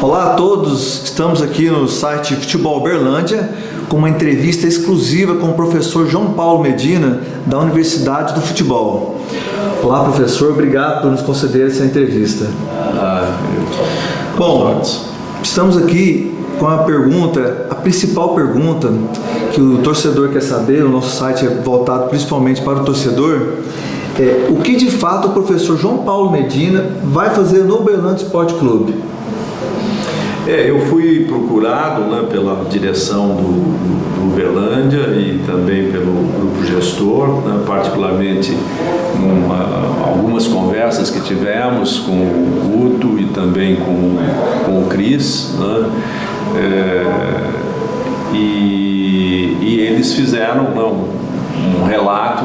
Olá a todos, estamos aqui no site Futebol Uberlândia com uma entrevista exclusiva com o professor João Paulo Medina, da Universidade do Futebol. Olá professor, obrigado por nos conceder essa entrevista. Bom, estamos aqui com a pergunta, a principal pergunta que o torcedor quer saber, o nosso site é voltado principalmente para o torcedor, é o que de fato o professor João Paulo Medina vai fazer no Uberlândia Esporte Clube? Eu fui procurado, pela direção do Uberlândia e também pelo grupo gestor, particularmente algumas conversas que tivemos com o Guto e também com o Cris, e eles fizeram um relato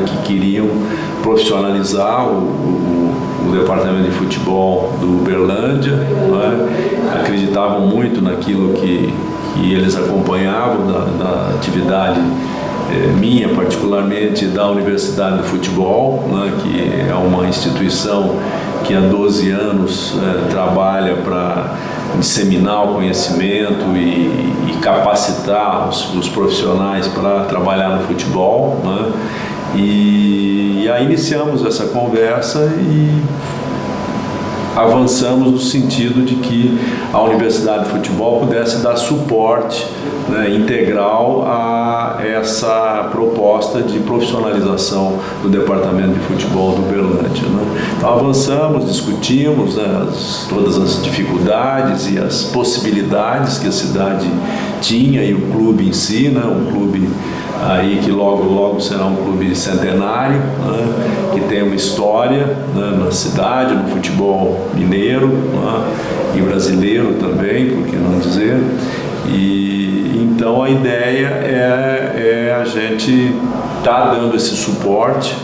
que queriam profissionalizar o departamento de futebol do Uberlândia, acreditavam muito naquilo que eles acompanhavam da atividade minha, particularmente da Universidade do Futebol, que é uma instituição que há 12 anos trabalha para disseminar o conhecimento e capacitar os profissionais para trabalhar no futebol, E aí iniciamos essa conversa e avançamos no sentido de que a Universidade de Futebol pudesse dar suporte integral a essa proposta de profissionalização do Departamento de Futebol do Uberlândia. Então avançamos, discutimos todas as dificuldades e as possibilidades que a cidade tinha e o clube em si, um clube aí que logo será um clube centenário, que tem uma história na cidade, no futebol mineiro e brasileiro também, por que não dizer. E então a ideia é a gente estar dando esse suporte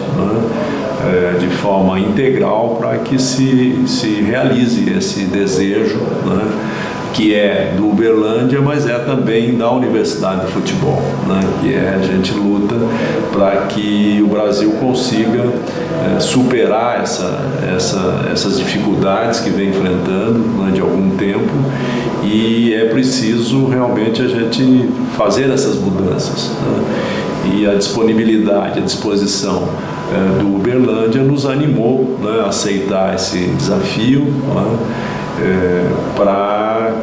de forma integral para que se realize esse desejo, que é do Uberlândia, mas é também da Universidade de Futebol, que a gente luta para que o Brasil consiga superar essas dificuldades que vem enfrentando de algum tempo, e é preciso realmente a gente fazer essas mudanças. E a disponibilidade, a disposição do Uberlândia nos animou a aceitar esse desafio, para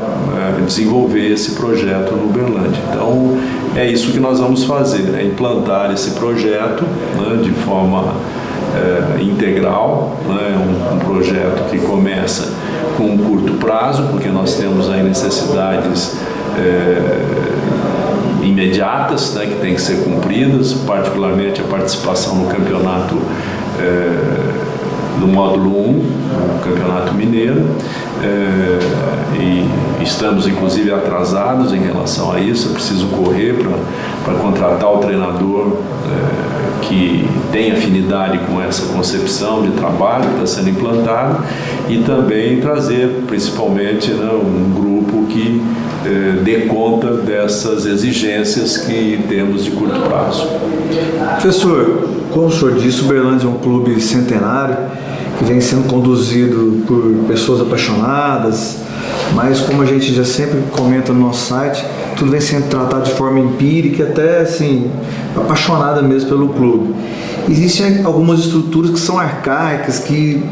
desenvolver esse projeto no Uberlândia. Então é isso que nós vamos fazer, implantar esse projeto de forma integral, um projeto que começa com um curto prazo, porque nós temos aí necessidades imediatas, que têm que ser cumpridas, particularmente a participação no campeonato do módulo 1, no Campeonato Mineiro, e estamos inclusive atrasados em relação a isso. Eu preciso correr para contratar o treinador que tem afinidade com essa concepção de trabalho que está sendo implantado, e também trazer principalmente um grupo que dê conta dessas exigências que temos de curto prazo. Professor, como o senhor disse, o Uberlândia é um clube centenário que vem sendo conduzido por pessoas apaixonadas, mas como a gente já sempre comenta no nosso site, tudo vem sendo tratado de forma empírica, até assim, apaixonada mesmo pelo clube. Existem algumas estruturas que são arcaicas, que,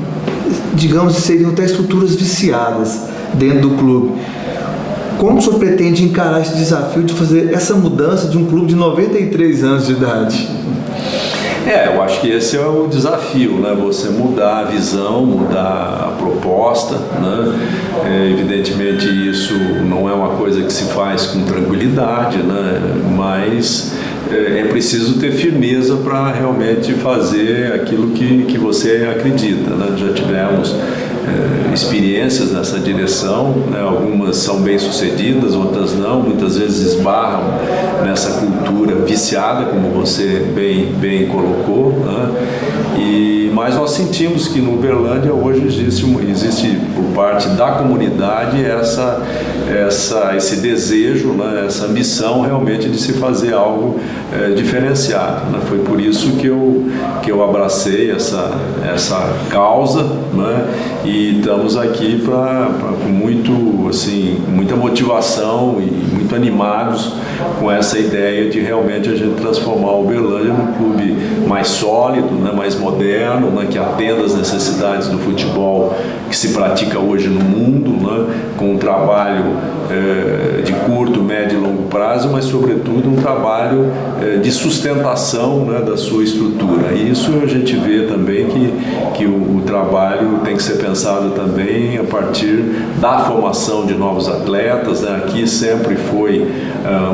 digamos, seriam até estruturas viciadas dentro do clube. Como o senhor pretende encarar esse desafio de fazer essa mudança de um clube de 93 anos de idade? Eu acho que esse é o desafio, você mudar a visão, mudar a proposta, Evidentemente isso não é uma coisa que se faz com tranquilidade, mas é preciso ter firmeza para realmente fazer aquilo que você acredita, Já tivemos experiências nessa direção, algumas são bem sucedidas, outras não, muitas vezes esbarram nessa cultura viciada, como você bem colocou, mas nós sentimos que no Uberlândia hoje existe por parte da comunidade esse desejo, essa missão realmente de se fazer algo diferenciado. Foi por isso que eu abracei essa causa, e estamos aqui com muita motivação e muito animados com essa ideia de realmente a gente transformar o Uberlândia num clube mais sólido, né, mais moderno, né, que atenda às necessidades do futebol que se pratica hoje no mundo, né, com um trabalho de curto, médio e longo prazo, mas sobretudo um trabalho de sustentação, né, da sua estrutura. E isso a gente vê também que o trabalho tem que ser pensado também a partir da formação de novos atletas, né? Aqui sempre foi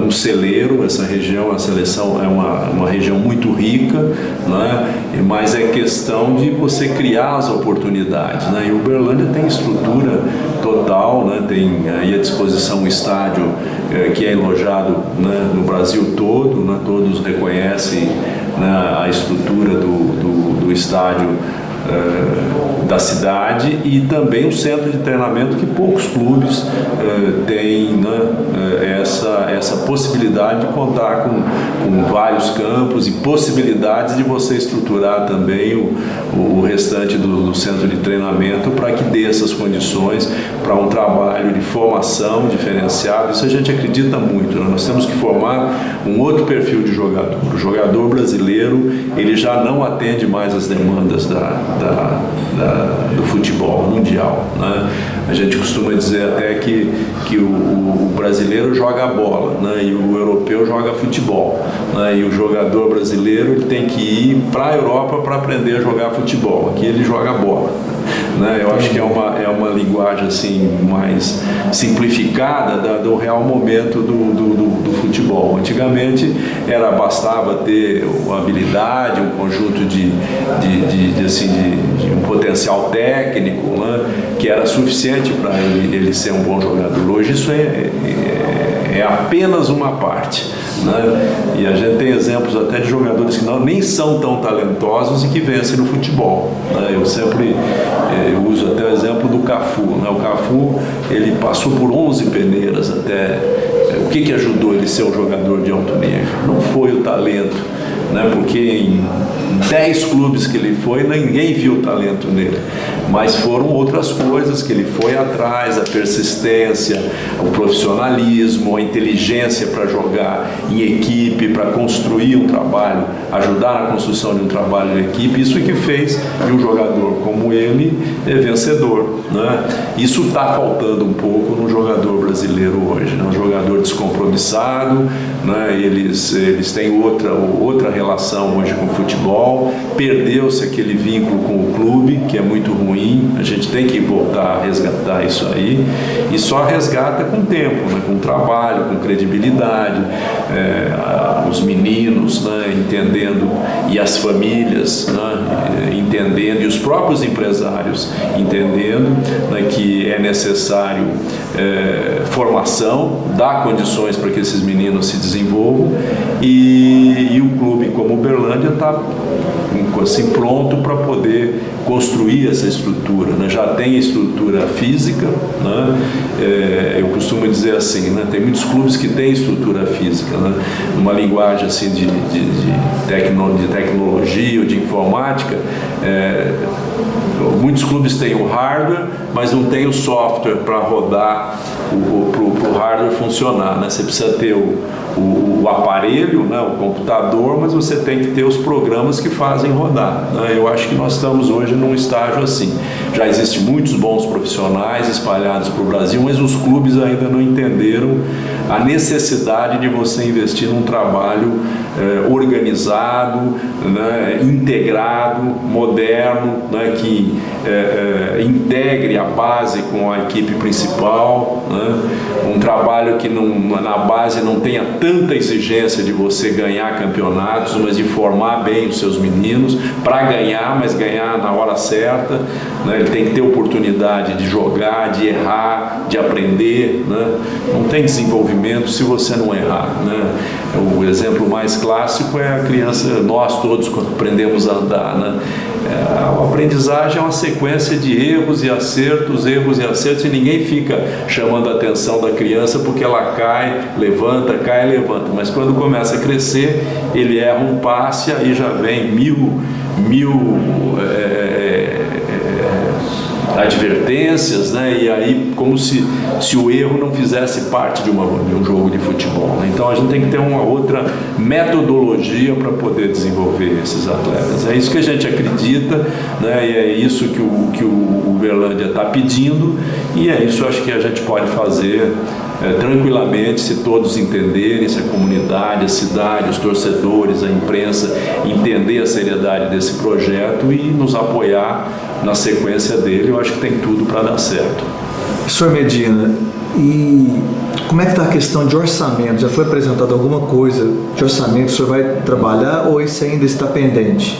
um celeiro, essa região, a seleção é uma região muito rica, né? Mas é questão de você criar as oportunidades, né? E o Uberlândia tem estrutura total, né? Tem aí à disposição um estádio que é elogiado, né, no Brasil todo, né? Todos reconhecem, né, a estrutura do estádio da cidade, e também um centro de treinamento que poucos clubes têm, né, essa possibilidade de contar com vários campos e possibilidades de você estruturar também o restante do centro de treinamento para que dê essas condições para um trabalho de formação diferenciado. Isso a gente acredita muito, né? Nós temos que formar um outro perfil de jogador. O jogador brasileiro, ele já não atende mais às demandas do futebol mundial, né? A gente costuma dizer até que o brasileiro joga bola, né? E o europeu joga futebol, né? E o jogador brasileiro, ele tem que ir para a Europa para aprender a jogar futebol. Aqui ele joga bola, né? Eu acho que é uma linguagem assim mais simplificada do real momento do futebol. Antigamente bastava ter uma habilidade, um conjunto de um potencial técnico, né, que era suficiente para ele ser um bom jogador. Hoje isso é apenas uma parte, né? E a gente tem exemplos até de jogadores que nem são tão talentosos e que vencem no futebol, né? Eu sempre uso até o exemplo do Cafu, né? O Cafu, ele passou por 11 peneiras até. O que ajudou ele a ser um jogador de alto nível? Não foi o talento, né? Porque em 10 clubes que ele foi, ninguém viu o talento nele, mas foram outras coisas que ele foi atrás, a persistência, o profissionalismo, a inteligência para jogar em equipe, para construir um trabalho, ajudar na construção de um trabalho de equipe. Isso é que fez de um jogador como ele vencedor, né? Isso está faltando um pouco no jogador brasileiro hoje, né? Um jogador descompromissado, né? Eles têm outra relação hoje com o futebol, perdeu-se aquele vínculo com o clube, que é muito ruim. A gente tem que voltar a resgatar isso aí, e só resgata com tempo, né? Com trabalho, com credibilidade, os meninos, né, entendendo, e as famílias, né, entendendo, e os próprios empresários entendendo, né, que é necessário formação, dar condições para que esses meninos se desenvolvam, e o clube como Uberlândia está assim, pronto para poder construir essa estrutura, né? Já tem estrutura física, né? Eu costumo dizer assim, né? Tem muitos clubes que têm estrutura física, né? Uma linguagem assim de tecnologia ou de informática, muitos clubes têm o hardware, mas não tem o software para rodar, para o hardware funcionar, né? Você precisa ter o aparelho, né, o computador, mas você tem que ter os programas que fazem rodar, né? Eu acho que nós estamos hoje num estágio assim. Já existem muitos bons profissionais espalhados para o Brasil, mas os clubes ainda não entenderam a necessidade de você investir num trabalho organizado, né, integrado, moderno, né, que integre a base com a equipe principal, né? Um trabalho que na base não tenha tanta exigência de você ganhar campeonatos, mas de formar bem os seus meninos para ganhar, mas ganhar na hora certa, né? Ele tem que ter oportunidade de jogar, de errar, de aprender, né? Não tem desenvolvimento se você não errar, né? O exemplo mais clássico é a criança, nós todos quando aprendemos a andar, né? A aprendizagem é uma sequência de erros e acertos, e ninguém fica chamando a atenção da criança porque ela cai, levanta, mas quando começa a crescer, ele erra um passe, aí já vem mil advertências, né? E aí como se o erro não fizesse parte de um jogo de futebol, né? Então a gente tem que ter uma outra metodologia para poder desenvolver esses atletas. É isso que a gente acredita, né? E é isso que o Uberlândia está pedindo, e é isso acho que a gente pode fazer tranquilamente, se todos entenderem, se a comunidade, a cidade, os torcedores, a imprensa entender a seriedade desse projeto e nos apoiar na sequência dele. Eu acho que tem tudo para dar certo. Senhor Medina, e como é que está a questão de orçamento? Já foi apresentado alguma coisa de orçamento? O senhor vai trabalhar ou isso ainda está pendente?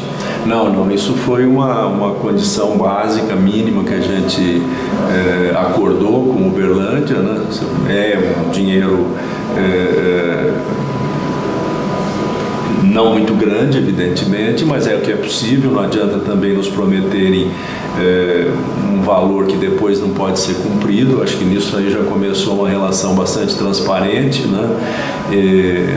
Não, isso foi uma condição básica, mínima, que a gente acordou com o Uberlândia, né? É um dinheiro não muito grande, evidentemente, mas é o que é possível. Não adianta também nos prometerem um valor que depois não pode ser cumprido. Acho que nisso aí já começou uma relação bastante transparente, né?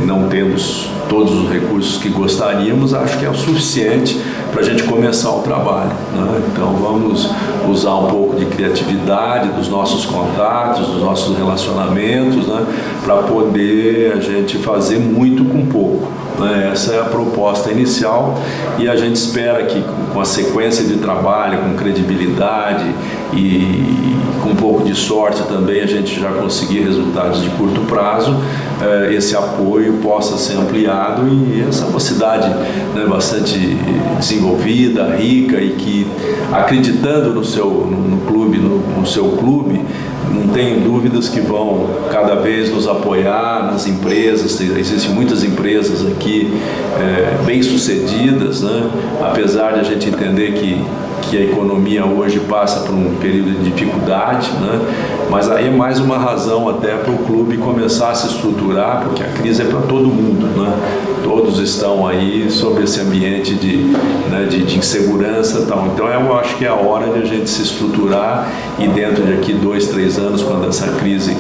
Não temos todos os recursos que gostaríamos, acho que é o suficiente para a gente começar o trabalho, né? Então vamos usar um pouco de criatividade, dos nossos contatos, dos nossos relacionamentos, né? Para poder a gente fazer muito com pouco, né? Essa é a proposta inicial, e a gente espera que com a sequência de trabalho, com credibilidade e com um pouco de sorte também, a gente já conseguir resultados de curto prazo, esse apoio possa ser ampliado, e essa é uma cidade, né, bastante desenvolvida, rica, e que, acreditando no seu clube, não tenho dúvidas que vão cada vez nos apoiar nas empresas. Existem muitas empresas aqui bem-sucedidas, né? Apesar de a gente entender que a economia hoje passa por um período de dificuldade, né? Mas aí é mais uma razão até para o clube começar a se estruturar, porque a crise é para todo mundo, né? Todos estão aí sobre esse ambiente de insegurança e tal. Então eu acho que é a hora de a gente se estruturar, e dentro de aqui 2, 3 anos, quando essa crise,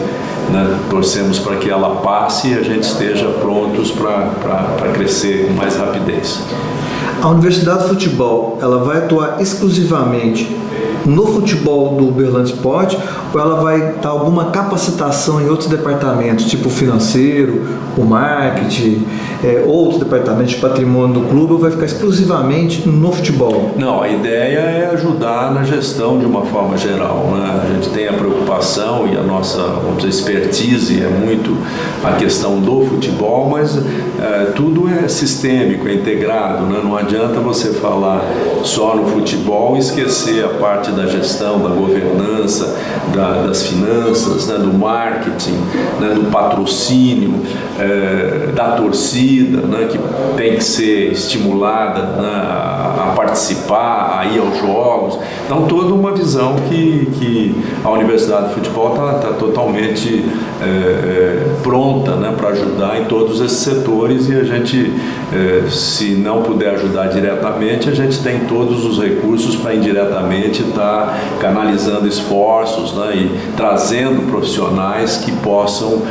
né, torcemos para que ela passe, a gente esteja prontos para crescer com mais rapidez. A Universidade de Futebol, ela vai atuar exclusivamente no futebol do Uberlândia Sport, ou ela vai dar alguma capacitação em outros departamentos, tipo o financeiro, o marketing, outros departamentos de patrimônio do clube, ou vai ficar exclusivamente no futebol? Não, a ideia é ajudar na gestão de uma forma geral, né? A gente tem a preocupação, e a nossa, vamos dizer, expertise é muito a questão do futebol, mas tudo é sistêmico, é integrado, né? Não adianta você falar só no futebol e esquecer a parte da gestão, da governança, das finanças, né, do marketing, né, do patrocínio, da torcida, né, que tem que ser estimulada, né, a participar, a ir aos jogos. Então, toda uma visão que a Universidade de Futebol está totalmente pronta, né, para ajudar em todos esses setores, e a gente, se não puder ajudar diretamente, a gente tem todos os recursos para indiretamente estar canalizando esforços, né, e trazendo profissionais que possam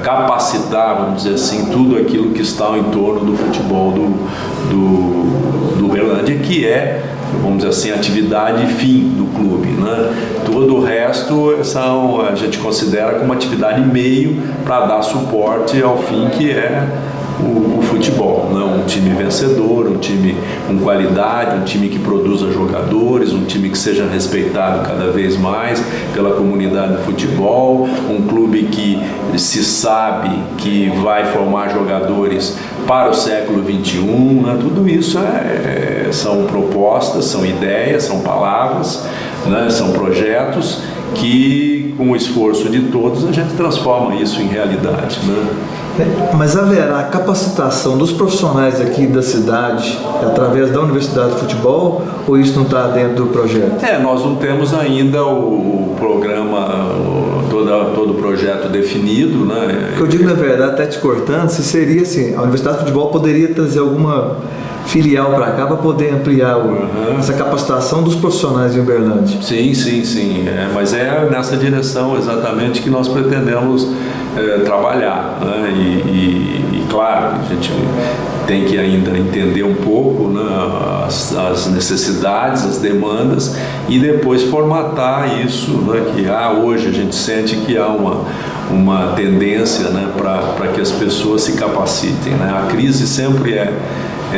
capacitar, vamos dizer assim, tudo aquilo que está em torno do futebol do Uberlândia, que é, vamos dizer assim, a atividade fim do clube, né? Todo o resto a gente considera como atividade meio para dar suporte ao fim, que é o futebol, né? Um time vencedor, um time com qualidade, um time que produza jogadores, um time que seja respeitado cada vez mais pela comunidade do futebol, um clube que se sabe que vai formar jogadores para o século XXI, né? Tudo isso são propostas, são ideias, são palavras, né? São projetos que, com o esforço de todos, a gente transforma isso em realidade, né? Mas haverá capacitação dos profissionais aqui da cidade através da Universidade de Futebol, ou isso não está dentro do projeto? Nós não temos ainda o programa, todo o projeto definido, né? O que eu digo, na verdade, até te cortando, se seria assim, a Universidade de Futebol poderia trazer alguma filial para cá para poder ampliar essa capacitação dos profissionais em Uberlândia. Sim. Mas é nessa direção exatamente que nós pretendemos trabalhar, né? E claro, a gente tem que ainda entender um pouco, né, as necessidades, as demandas e depois formatar isso, né, que hoje a gente sente que há uma tendência, né, para que as pessoas se capacitem, né? A crise sempre é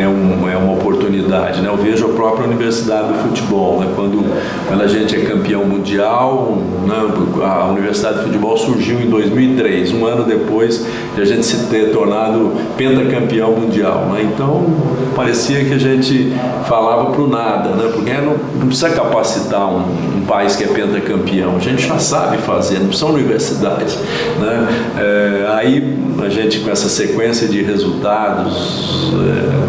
uma oportunidade, né? Eu vejo a própria Universidade do Futebol, né? Quando a gente é campeão mundial, né? A Universidade do Futebol surgiu em 2003, um ano depois de a gente se ter tornado pentacampeão mundial, né? Então parecia que a gente falava para o nada, né? Porque não precisa capacitar um país que é pentacampeão, a gente já sabe fazer, não são universidades, né? Aí a gente, com essa sequência de resultados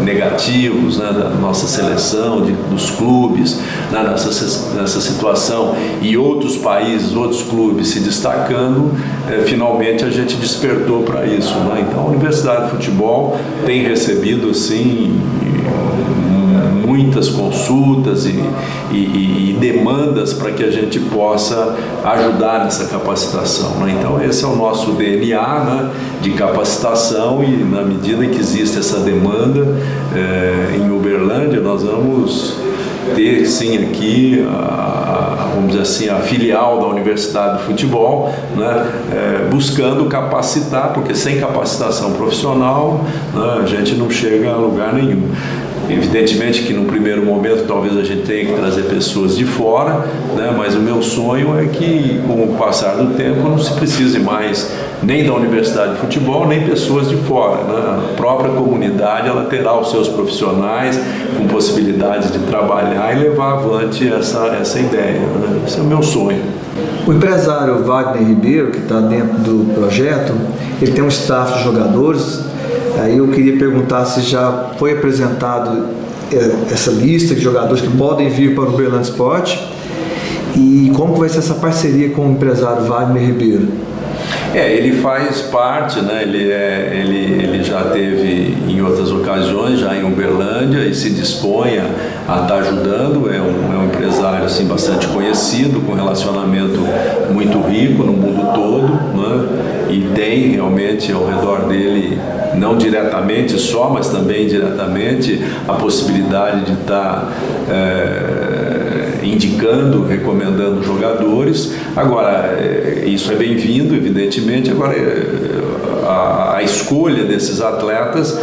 negativos, né, da nossa seleção, dos clubes, né, nessa situação, e outros países, outros clubes se destacando, finalmente a gente despertou para isso, né? Então a Universidade de Futebol tem recebido assim muitas consultas e demandas para que a gente possa ajudar nessa capacitação, né? Então esse é o nosso DNA, né, de capacitação, e na medida que existe essa demanda em Uberlândia, nós vamos ter sim aqui vamos dizer assim, a filial da Universidade de Futebol, né, buscando capacitar, porque sem capacitação profissional, né, a gente não chega a lugar nenhum. Evidentemente que no primeiro momento talvez a gente tenha que trazer pessoas de fora, né, mas o meu sonho é que com o passar do tempo não se precise mais nem da Universidade de Futebol, nem pessoas de fora, né? A própria comunidade ela terá os seus profissionais com possibilidades de trabalhar e levar avante essa ideia, né? Esse é o meu sonho. O empresário Wagner Ribeiro, que está dentro do projeto, ele tem um staff de jogadores. Aí eu queria perguntar se já foi apresentado essa lista de jogadores que podem vir para o Uberlândia Esporte e como vai ser essa parceria com o empresário Wagner Ribeiro. Ele faz parte, né? Ele já teve em outras ocasiões, já em Uberlândia, e se dispõe a estar ajudando. É um empresário assim, bastante conhecido, com relacionamento muito rico no mundo todo, né? E tem realmente ao redor dele, não diretamente só, mas também indiretamente, a possibilidade de estar indicando, recomendando jogadores. Agora, isso é bem-vindo, evidentemente. Agora, a escolha desses atletas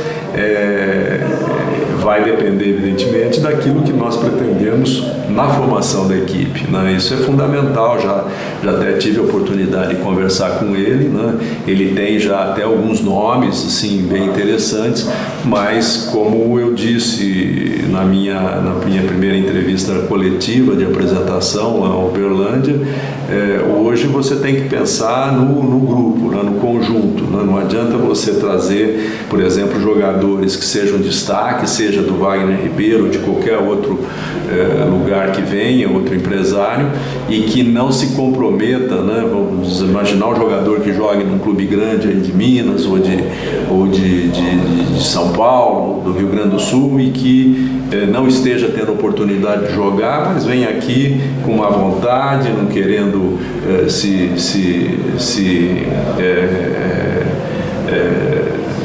vai depender, evidentemente, daquilo que nós pretendemos na formação da equipe, né? Isso é fundamental. Já até tive a oportunidade de conversar com ele, né? Ele tem já até alguns nomes assim, bem interessantes, mas como eu disse na minha primeira entrevista coletiva de apresentação lá em Uberlândia, hoje você tem que pensar no grupo, né? No conjunto, né? Não adianta você trazer, por exemplo, jogadores que sejam destaque, seja do Wagner Ribeiro ou de qualquer outro lugar que venha, outro empresário, e que não se comprometa, né? Vamos imaginar um jogador que jogue num clube grande aí de Minas ou de São Paulo, do Rio Grande do Sul, e que não esteja tendo oportunidade de jogar, mas vem aqui com uma vontade, não querendo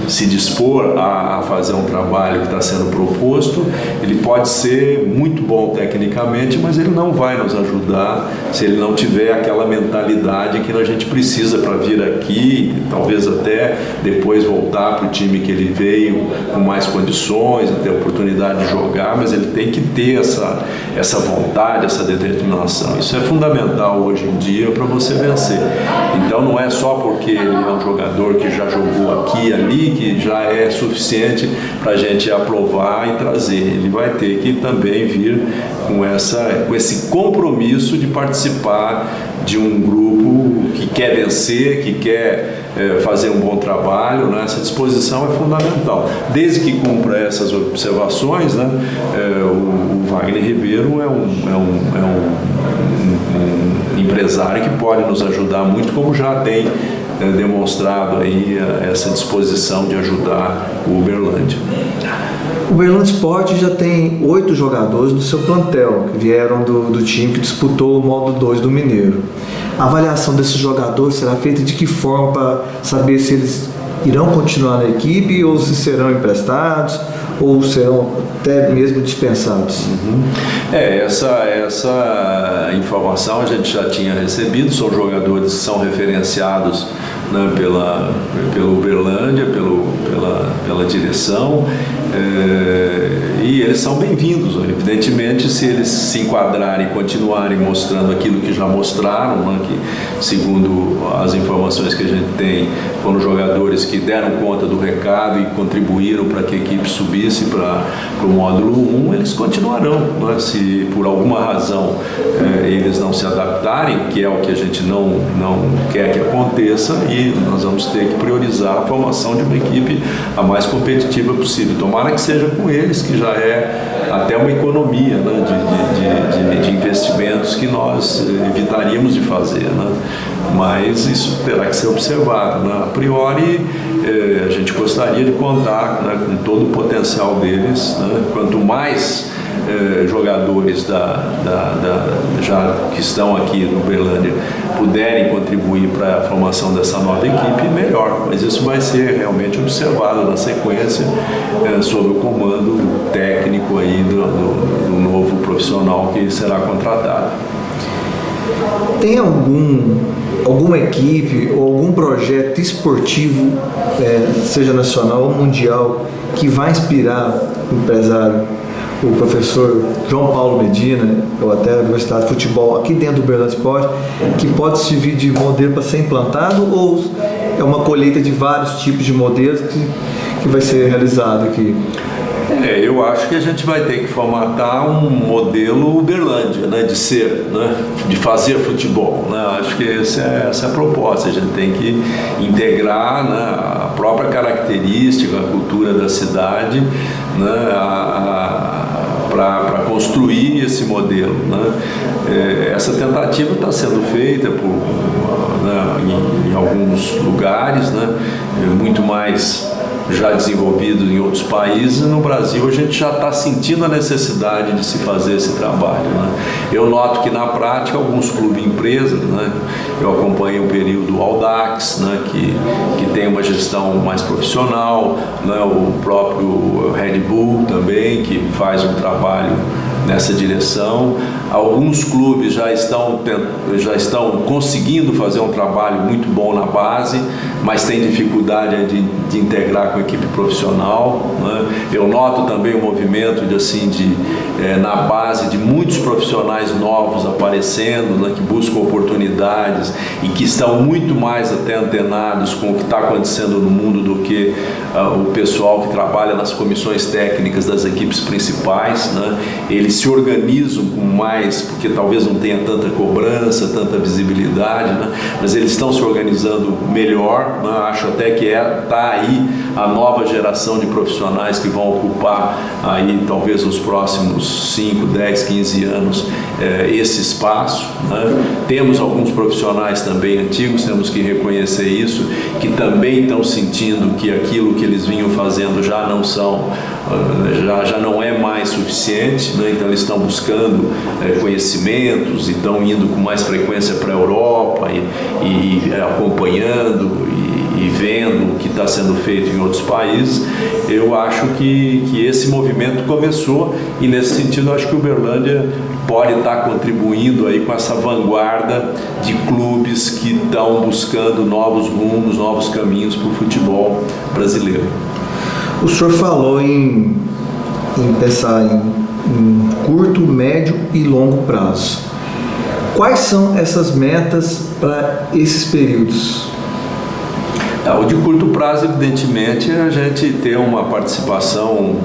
se dispor a fazer um trabalho que está sendo proposto. Ele pode ser muito bom tecnicamente, mas ele não vai nos ajudar se ele não tiver aquela mentalidade que a gente precisa para vir aqui, talvez até depois voltar para o time que ele veio com mais condições, ter a oportunidade de jogar, mas ele tem que ter essa vontade, essa determinação. Isso é fundamental hoje em dia para você vencer. Então não é só porque ele é um jogador que já jogou aqui e ali, que já é suficiente para a gente aprovar e trazer. Ele vai ter que também vir com esse compromisso de participar de um grupo que quer vencer, que quer fazer um bom trabalho, né? Essa disposição é fundamental. Desde que cumpra essas observações, né? O Wagner Ribeiro é um empresário que pode nos ajudar muito, como já tem demonstrado aí essa disposição de ajudar o Uberlândia. O Uberlândia Sport já tem 8 jogadores do seu plantel, que vieram do time que disputou o modo 2 do Mineiro. A avaliação desses jogadores será feita de que forma, para saber se eles irão continuar na equipe ou se serão emprestados ou serão até mesmo dispensados? Essa informação a gente já tinha recebido. São jogadores que são referenciados, né, pelo Uberlândia, pela direção, e eles são bem-vindos. Evidentemente, se eles se enquadrarem e continuarem mostrando aquilo que já mostraram, né, que segundo as informações que a gente tem, foram jogadores que deram conta do recado e contribuíram para que a equipe subisse para o módulo 1, eles continuarão, né? Se por alguma razão eles não se adaptarem, que é o que a gente não quer que aconteça, e nós vamos ter que priorizar a formação de uma equipe a mais competitiva possível. Tomara que seja com eles, que já é até uma economia, né, de investimentos que nós evitaríamos de fazer, né? Mas isso terá que ser observado, né? A priori, a gente gostaria de contar, né, com todo o potencial deles, né? Quanto mais jogadores já que estão aqui no Uberlândia puderem contribuir para a formação dessa nova equipe, melhor. Mas isso vai ser realmente observado na sequência, sob o comando técnico aí do novo profissional que será contratado. Tem alguma equipe ou algum projeto esportivo, seja nacional ou mundial, que vai inspirar o empresário, o professor João Paulo Medina, ou até a Universidade de Futebol aqui dentro do Uberlândia Sport, que pode servir de modelo para ser implantado, ou é uma colheita de vários tipos de modelos que vai ser realizado aqui? Eu acho que a gente vai ter que formatar um modelo Uberlândia, né, de ser, né, de fazer futebol, né? Acho que essa é a proposta. A gente tem que integrar, né, a própria característica, a cultura da cidade, né, para construir esse modelo, né? Essa tentativa está sendo feita em alguns lugares, né, muito mais já desenvolvido em outros países. No Brasil a gente já está sentindo a necessidade de se fazer esse trabalho, né? Eu noto que na prática alguns clubes e empresas, né, eu acompanhei um período o Audax, né, que tem uma gestão mais profissional, né, o próprio Red Bull também, que faz um trabalho nessa direção. Alguns clubes já estão conseguindo fazer um trabalho muito bom na base, mas tem dificuldade de integrar com a equipe profissional, né? Eu noto também o movimento na base de muitos profissionais novos aparecendo, né, que buscam oportunidades e que estão muito mais até antenados com o que está acontecendo no mundo do que o pessoal que trabalha nas comissões técnicas das equipes principais, né? Eles se organizam com mais, porque talvez não tenha tanta cobrança, tanta visibilidade, né? Mas eles estão se organizando melhor, né? Acho até que está aí a nova geração de profissionais que vão ocupar aí talvez nos próximos 5, 10, 15 anos esse espaço, né? Temos alguns profissionais também antigos, temos que reconhecer isso, que também estão sentindo que aquilo que eles vinham fazendo já não é mais suficiente, né? Então eles estão buscando conhecimentos e estão indo com mais frequência para a Europa e acompanhando e vendo o que está sendo feito em outros países. Eu acho que esse movimento começou, e nesse sentido acho que o Uberlândia pode estar contribuindo aí com essa vanguarda de clubes que estão buscando novos rumos, novos caminhos para o futebol brasileiro. O senhor falou em pensar em curto, médio e longo prazo. Quais são essas metas para esses períodos? O de curto prazo, evidentemente, é a gente ter uma participação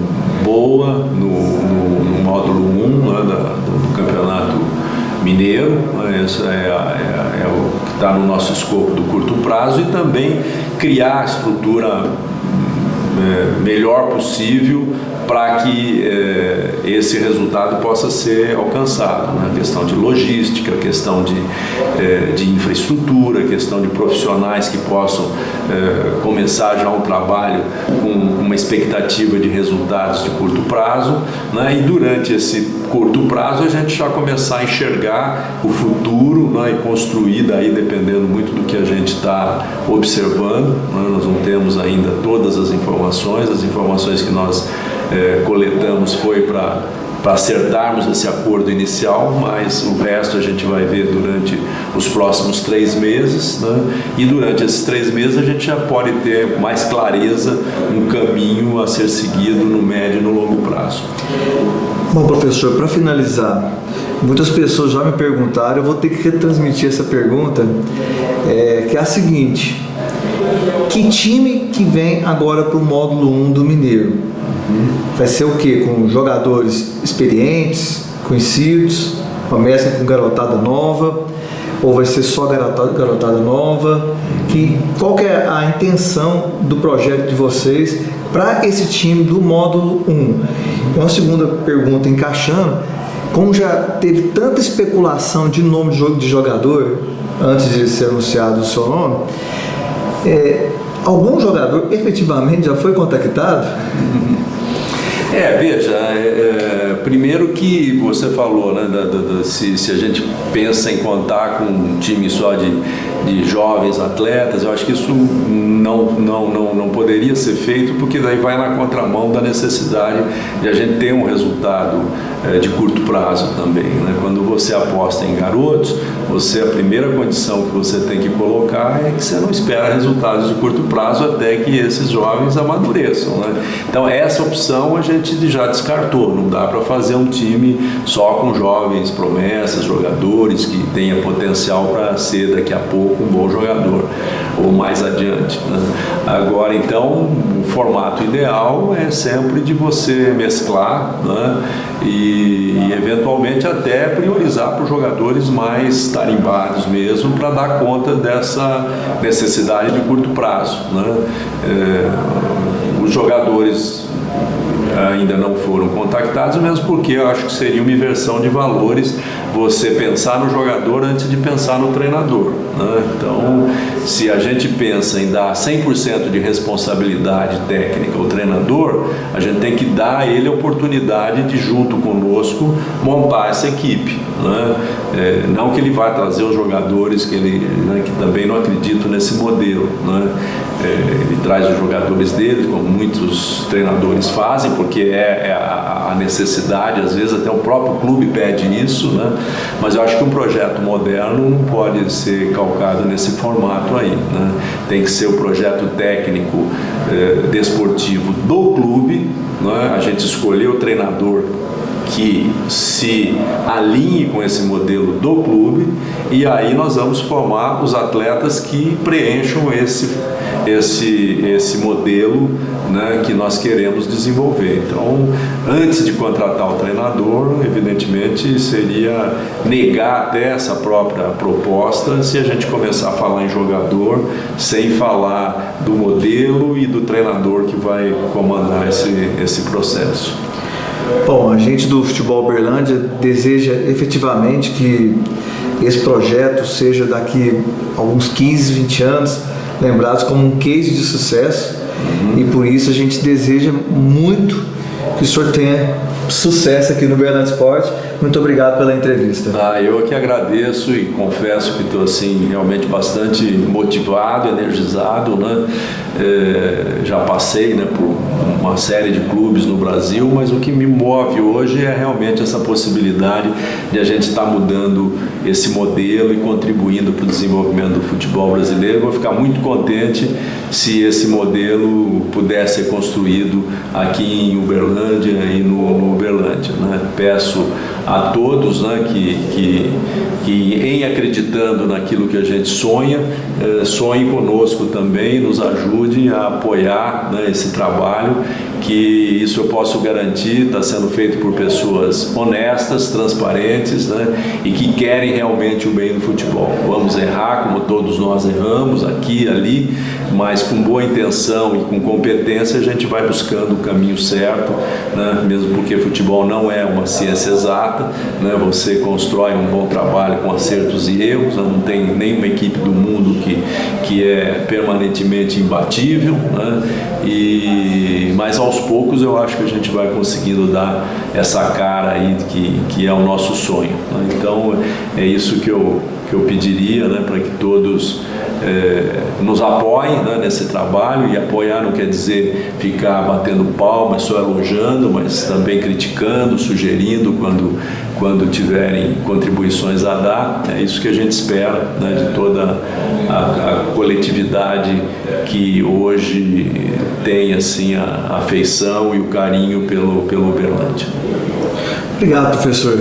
boa no módulo 1, né, do Campeonato Mineiro, né? Isso é o que está no nosso escopo do curto prazo, e também criar a estrutura melhor possível para que esse resultado possa ser alcançado, né? Questão de logística, questão de infraestrutura, questão de profissionais que possam começar já um trabalho com uma expectativa de resultados de curto prazo, né? E durante esse curto prazo a gente já começar a enxergar o futuro, né? E construir daí, dependendo muito do que a gente está observando, né? Nós não temos ainda todas as informações que nós coletamos foi para acertarmos esse acordo inicial, mas o resto a gente vai ver durante os próximos 3 meses, né? E durante esses 3 meses a gente já pode ter mais clareza, um caminho a ser seguido no médio e no longo prazo. Bom, professor, para finalizar, muitas pessoas já me perguntaram, eu vou ter que retransmitir essa pergunta, que é a seguinte: que time que vem agora para o módulo 1 do Mineiro? Vai ser o quê? Com jogadores experientes, conhecidos, começa com garotada nova, ou vai ser só garotada nova? Qual que é a intenção do projeto de vocês para esse time do módulo 1? Uma segunda pergunta encaixando: como já teve tanta especulação de nome de jogador antes de ser anunciado o seu nome, algum jogador efetivamente já foi contactado? Veja, primeiro que você falou, né, se a gente pensa em contar com um time só de jovens atletas, eu acho que isso não poderia ser feito, porque daí vai na contramão da necessidade de a gente ter um resultado de curto prazo também, né? Quando você aposta em garotos, a primeira condição que você tem que colocar é que você não espera resultados de curto prazo até que esses jovens amadureçam, né? Então essa opção a gente já descartou, não dá para fazer um time só com jovens promessas, jogadores que tenha potencial para ser daqui a pouco um bom jogador ou mais adiante, né? Agora então o formato ideal é sempre de você mesclar, né? E eventualmente até priorizar para os jogadores mais tarimbados mesmo, para dar conta dessa necessidade de curto prazo, né? Os jogadores ainda não foram contactados, mesmo porque eu acho que seria uma inversão de valores você pensar no jogador antes de pensar no treinador, né? Então, se a gente pensa em dar 100% de responsabilidade técnica ao treinador, a gente tem que dar a ele a oportunidade de, junto conosco, montar essa equipe, né? Não que ele vá trazer os jogadores né, que também não acredito nesse modelo, né? Ele traz os jogadores dele, como muitos treinadores fazem, porque é a necessidade, às vezes até o próprio clube pede isso, né? Mas eu acho que um projeto moderno não pode ser calcado nesse formato aí, né? Tem que ser o projeto técnico desportivo do clube, né? A gente escolheu o treinador que se alinhe com esse modelo do clube, e aí nós vamos formar os atletas que preencham esse modelo, né, que nós queremos desenvolver. Então, antes de contratar o treinador, evidentemente seria negar até essa própria proposta se a gente começar a falar em jogador sem falar do modelo e do treinador que vai comandar esse processo. Bom, a gente do Futebol Uberlândia deseja efetivamente que esse projeto seja daqui a alguns 15, 20 anos lembrados como um case de sucesso, e por isso a gente deseja muito que o senhor tenha sucesso aqui no Uberlândia Esporte. Muito obrigado pela entrevista. Eu que agradeço e confesso que estou assim, realmente bastante motivado, energizado, né? Já passei, né, por uma série de clubes no Brasil, mas o que me move hoje é realmente essa possibilidade de a gente estar mudando esse modelo e contribuindo para o desenvolvimento do futebol brasileiro. Vou ficar muito contente se esse modelo puder ser construído aqui em Uberlândia e no Uberlândia, né? Peço a todos, né, que em acreditando naquilo que a gente sonha, sonhem conosco também, nos ajudem a apoiar, né, esse trabalho que isso eu posso garantir, está sendo feito por pessoas honestas, transparentes, né, e que querem realmente o bem do futebol. Vamos errar, como todos nós erramos, aqui e ali, mas com boa intenção e com competência a gente vai buscando o caminho certo, né, mesmo porque futebol não é uma ciência exata, né, você constrói um bom trabalho com acertos e erros, não tem nenhuma equipe do mundo que é permanentemente imbatível, né, mas aos poucos eu acho que a gente vai conseguindo dar essa cara aí que é o nosso sonho, né? Então é isso que eu pediria, né, para que todos nos apoiem, né, nesse trabalho. E apoiar não quer dizer ficar batendo palmas, só elogiando, mas também criticando, sugerindo quando tiverem contribuições a dar. É isso que a gente espera, né, de toda a coletividade que hoje tem assim a afeição e o carinho pelo Uberlândia. Obrigado, professor.